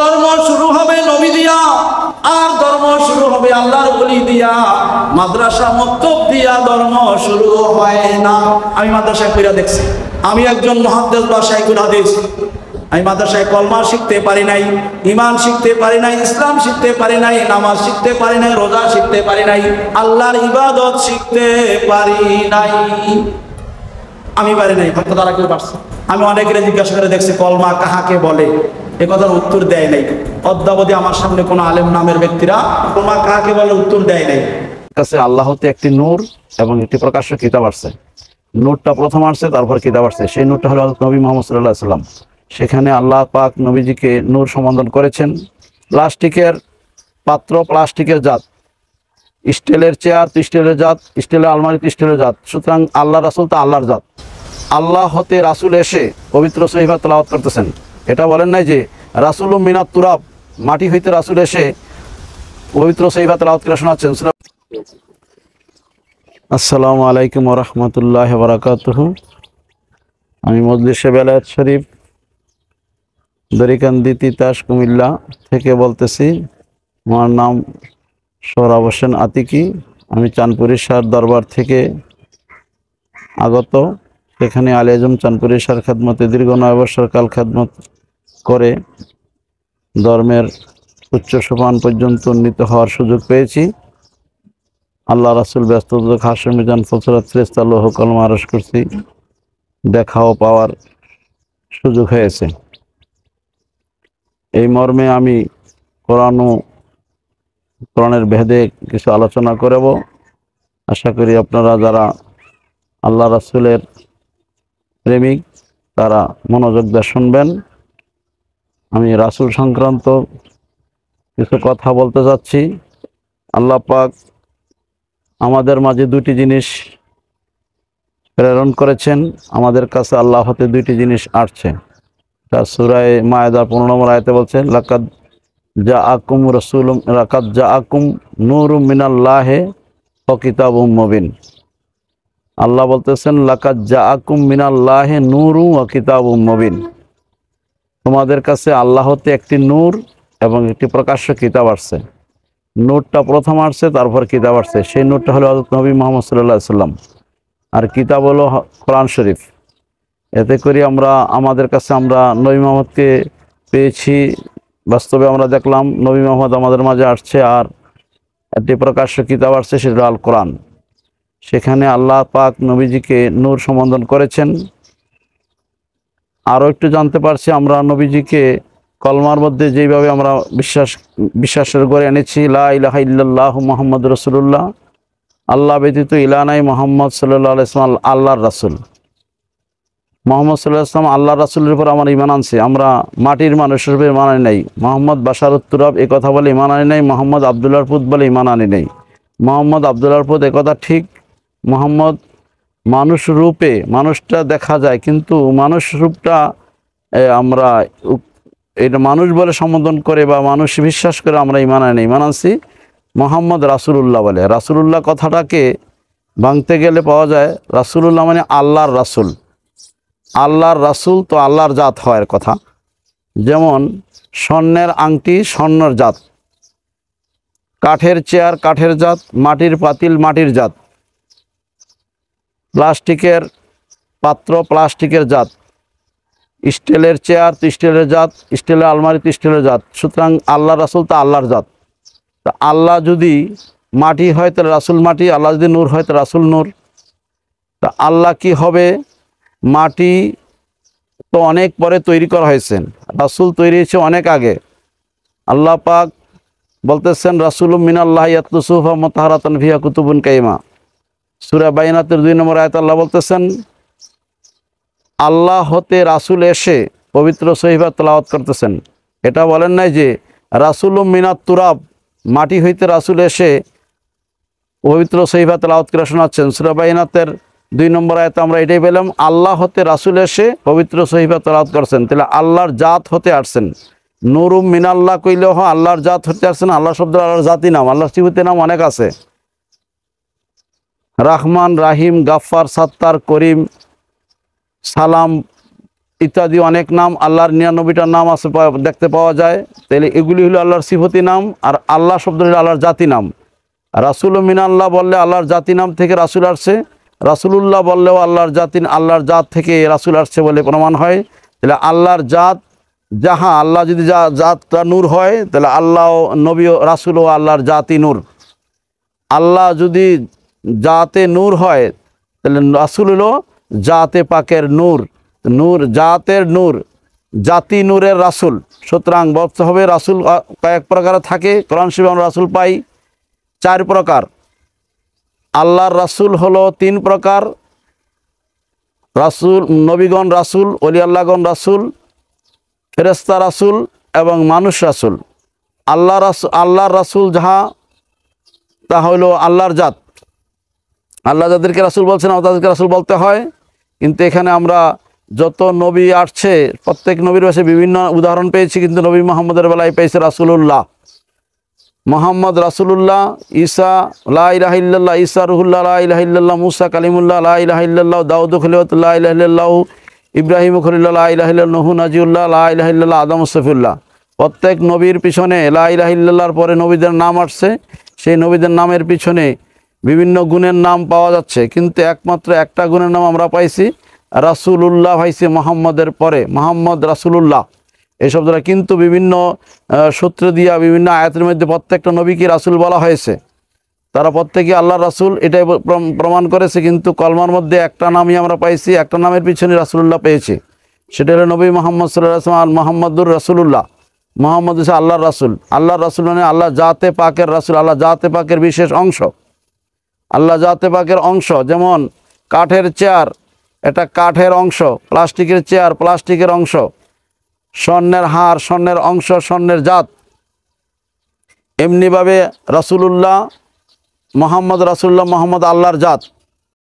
ধর্ম শুরু হবে নবী দিয়া, আর ধর্ম শুরু হবে আল্লাহর ওলি দিয়া। মাদ্রাসা মক্তব দিয়া ধর্ম শুরু হয় না। আমি মাদ্রাসায় পড়া দেখছি, আমি একজন মুহাদ্দিস বা শাইখুল হাদিস। আমি মাদ্রাসায় কলমা শিখতে পারি নাই, ঈমান শিখতে পারি নাই, ইসলাম শিখতে পারি নাই, নামাজ শিখতে পারি নাই, রোজা শিখতে পারি নাই, আল্লাহর ইবাদত শিখতে পারি নাই। আমি পারি নাই, হয়তো তারা কেউ পারছে। আমি অনেকের জিজ্ঞাসা করে দেখছি কলমা কাহাকে বলে, এ কথার উত্তর দেয় নাই। অদ্যাবধি আমার সামনে কোনো আলেম নামের ব্যক্তিরা কলমা কাহাকে বলে উত্তর দেয় নাই। কাছে আল্লাহ হতে একটি নূর এবং একটি প্রকাশ্য কিতাব আসছে। নূরটা প্রথম আসছে, তারপর কিতাব আসছে। সেই নূরটা হলো নবী মুহাম্মদ সাল্লাল্লাহু আলাইহি সাল্লাম। সেখানে আল্লাহ পাক নবীজিকে নূর সম্বোধন করেছেন। প্লাস্টিকের পাত্র, প্লাস্টিকের জাত, স্টিলের চেয়ার তো স্টিলের জাত, স্টিলের আলমারি তো স্টিলের জাত। সুতরাং আল্লাহ রাসূল তো আল্লাহর জাত। আল্লাহ হতে রাসূল এসে পবিত্র সহিফা তেলাওয়াত করতেছেন। এটা বলেন নাই যে রাসূলুম মিনাত তুরাব, মাটি হইতে রাসূল এসে পবিত্র সহিফা তেলাওয়াত করে শোনাচ্ছেন। আসসালামু আলাইকুম ওয়া রাহমাতুল্লাহি ওয়া বারাকাতুহু। আমি মজলিসে বেলায়েত শরীফ দরিকান্দি তিতাস কুমিল্লা থেকে বলতেছি। আমার নাম সোহরাব হোসেন আতিকি। আমি চাঁদপুর শাহ দরবার থেকে আগত। সেখানে আলী আজম চাঁদপুর শাহ খেদমতে দীর্ঘ 9 বছর কাল খেদমত করে ধর্মের উচ্চ সোপান পর্যন্ত উন্নীত হওয়ার সুযোগ পেয়েছি। আল্লাহ রাসূল ব্যস্ত হাশর মিজান ফসরাত ফেরেশতা লৌহ কলম আরশ কুরসি দেখা ও পাওয়ার সুযোগ হয়েছে। এই মর্মে আমি কোরআনের ভেদে কিছু আলোচনা করব। আশা করি আপনারা যারা আল্লাহ রাসূলের প্রেমিক তারা মনোযোগ দিয়ে শুনবেন। আমি রাসূল সংক্রান্ত কিছু কথা বলতে যাচ্ছি। আল্লাহ পাক আমাদের মাঝে দুটি জিনিস প্রেরণ করেছেন। আমাদের কাছে আল্লাহ হতে দুইটি জিনিস আসছে। তা সূরা মায়েদা 15 নম্বর আয়াতে বলছেন লাকাদ জাআকুম নূরুম মিনাল্লাহি ওয়া কিতাবুম মুবিন। আল্লাহ বলতেছেন লাকাদ জাআকুম মিনাল্লাহি নূরুম ওয়া কিতাবুম মুবিন। তোমাদের কাছে আল্লাহ হতে একটি নূর এবং একটি প্রকাশ্য কিতাব আসছে। নূরটা প্রথম আসছে, তারপর কিতাব আসছে। সেই নূরটা হলো হযরত নবী মুহাম্মদ সাল্লাল্লাহু আলাইহি সাল্লাম, আর কিতাব হলো কোরআন শরীফ। এতে করে আমাদের কাছে আমরা নবী মুহাম্মদকে পেয়েছি। বাস্তবে আমরা দেখলাম নবী মুহাম্মদ আমাদের মাঝে আসছে, আর একটি প্রকাশ্য কিতাব আসছে, সেটা আল কোরআন। সেখানে আল্লাহ পাক নবীজিকে নূর সম্বোধন করেছেন। আরও একটু জানতে পারছি আমরা নবীজিকে কলমার মধ্যে যেইভাবে আমরা বিশ্বাসের করে এনেছি, লা ইলাহা ইল্লাল্লাহু মুহাম্মাদুর রাসূলুল্লাহ, আল্লাহ ব্যতীত ইলাহ নাই, মুহাম্মদ সাল্লাল্লাহু আলাইহি ওয়াসাল্লাম আল্লাহর রাসূল। মুহাম্মদ সাল্লাল্লাহু আলাইহি ওয়াসাল্লাম আল্লাহর রাসূলের উপর আমার ঈমান আনছে। আমরা মাটির মানুষের উপর ঈমান আনি নাই। মুহাম্মদ বাশারুত তুরাব এ কথা বলে ঈমান আনি নাই। মুহাম্মদ আব্দুল্লাহর পুত বলে ঈমান আনি নাই। মুহাম্মদ আব্দুল্লাহর পুত এ কথা ঠিক। মুহাম্মদ মানুষ রূপে, মানুষটা দেখা যায়, কিন্তু মানুষ রূপটা আমরা এটা মানুষ বলে সম্বোধন করে বা মানুষ বিশ্বাস করে আমরা ঈমান আনি। ঈমান আনছি মুহাম্মদ রাসূলুল্লাহ বলে। রাসূলুল্লাহ কথাটাকে ভাঙতে গেলে পাওয়া যায় রাসূলুল্লাহ মানে আল্লাহর রাসূল। আল্লাহর রাসূল তো আল্লাহর জাত হওয়ার কথা। যেমন স্বর্ণের আংটি স্বর্ণের জাত, কাঠের চেয়ার কাঠের জাত, মাটির পাতিল মাটির জাত, প্লাস্টিকের পাত্র প্লাস্টিকের জাত, স্টিলের চেয়ার তো স্টিলের জাত, স্টিলের আলমারি তো স্টিলের জাত। সুতরাং আল্লাহ রাসূল তো আল্লাহর জাত। তা আল্লাহ যদি মাটি হয় তাহলে রাসূল মাটি, আল্লাহ যদি নূর হয় তাহলে রাসূল নূর। তা আল্লাহ কি হবে? মাটি তো অনেক পরে তৈরি করা হয়েছে, রাসূল তৈরি হয়েছে অনেক আগে। আল্লাহ পাক বলতেছেন রাসূলুম মিনাল্লাহি ইয়াতলু সুহুফাম মুতাহহারাতান ফিহা কুতুবুন কাইমা। সূরা বাইনাতের 2 নম্বর আয়াতে আল্লাহ বলতেছেন আল্লাহ হতে রাসূল এসে পবিত্র সহিফা তেলাওয়াত করতেছেন। এটা বলেন নাই যে রাসূলুম মিনাত তুরাব, মাটি হইতে রাসূল এসে পবিত্র সহিফা তেলাওয়াত করে শোনাচ্ছেন। সূরা বাইনাতের 2 নম্বর আয়াতে আমরা এটাই পেলাম, আল্লাহ হতে রাসূল এসে পবিত্র সহিফা তেলাওয়াত করছেন। তাহলে আল্লাহর জাত হতে আসছেন। নূরুম মিনাল্লাহ কইলেও আল্লাহর জাত হতে আসছেন। আল্লাহ শব্দ আল্লাহর জাতি নাম, আল্লাহর সিফাতের নাম অনেক আছে। রাহমান, রাহিম, গাফফার, সাত্তার, করিম, সালাম, ইত্যাদি অনেক নাম, আল্লাহর 99টার নাম আছে দেখতে পাওয়া যায়। তাহলে এগুলি হলো আল্লাহর সিফতি নাম, আর আল্লাহ শব্দ হলো আল্লাহর জাতি নাম। রাসুল মিনাল্লাহ বললে আল্লাহর জাতি নাম থেকে রাসুল আসছে, রাসুলুল্লাহ বললেও আল্লাহর আল্লাহর জাত থেকে রাসুল আসছে বলে প্রমাণ হয়। তাহলে আল্লাহর জাত যাহা, আল্লাহ যদি জাতটা নূর হয় তাহলে আল্লাহ নবী ও রাসুলও আল্লাহর জাতি নূর। আল্লাহ যদি জাতে নূর হয় তাহলে রাসুল হলো জাতে পাকের নূর, জাতের নূর, জাতি নূরের রাসুল। সুতরাং বলতে হবে রাসুল কয়েক প্রকার থাকে। কোরআন শরীফে আমরা রাসুল পাই 4 প্রকার। আল্লাহর রাসুল হলো 3 প্রকার, রাসুল নবীগণ রাসুল, ওলি আল্লাহগণ রাসুল, ফেরেশতা রাসুল এবং মানুষ রাসুল। আল্লাহর রাসুল যাহা তা হলো আল্লাহর জাত। আল্লাহ যাদেরকে রাসুল বলছেন তাদেরকে রাসুল বলতে হয়। কিন্তু এখানে আমরা যত নবী আসছে প্রত্যেক নবীর পাশে বিভিন্ন উদাহরণ পেয়েছি, কিন্তু নবী মোহাম্মদের বেলায় পেয়েছে রাসুলুল্লাহ, মোহাম্মদ রাসুলুল্লাহ, ঈসা লা ইলাহা ইল্লাল্লাহ, ঈসা রুহুল্লাহ লা ইলাহা ইল্লাল্লাহ, মুসা কালিমুল্লাহ লা ইলাহা ইল্লাল্লাহ, দাউদ খলিলুল্লাহ লা ইলাহা ইল্লাল্লাহ, ইব্রাহিম খলিলুল্লাহ লা ইলাহা ইল্লাল্লাহ, নূহ নাজিউল্লাহ লা ইলাহা ইল্লাল্লাহ, আদম সফিউল্লাহ। প্রত্যেক নবীর পিছনে লা ইলাহা ইল্লাল্লাহর পরে নবীদের নাম আসছে। সেই নবীদের নামের পিছনে বিভিন্ন গুণের নাম পাওয়া যাচ্ছে, কিন্তু একমাত্র একটা গুণের নাম আমরা পাইছি, রাসুলুল্লাহ পাইছি মোহাম্মদের পরে, মোহাম্মদ রাসুলুল্লাহ এই শব্দটা। কিন্তু বিভিন্ন সূত্র দিয়া বিভিন্ন আয়াতের মধ্যে প্রত্যেকটা নবীকে রাসুল বলা হয়েছে, তারা প্রত্যেকে আল্লাহর রাসুল এটাই প্রমাণ করেছে। কিন্তু কলমার মধ্যে একটা নামই আমরা পাইছি, একটা নামের পিছনে রাসুলুল্লাহ পেয়েছি, সেটা হলো নবী মোহাম্মদ সাল্লাল্লাহু আলাইহি ওয়াসাল্লাম মোহাম্মদুর রাসুলুল্লাহ। মোহাম্মদ হচ্ছে আল্লাহর রাসুল। আল্লাহর রাসুল মানে আল্লাহ জাতে পাকের রাসুল, আল্লাহ জাতে পাকের বিশেষ অংশ, আল্লাহ জাতে পাকের অংশ। যেমন কাঠের চেয়ার, এটা কাঠের অংশ, প্লাস্টিকের চেয়ার প্লাস্টিকের অংশ, স্বর্ণের হার স্বর্ণের অংশ, স্বর্ণের জাত। এমনিভাবে রাসুলুল্লাহ মোহাম্মদ রাসুলুল্লাহ মোহাম্মদ আল্লাহর জাত।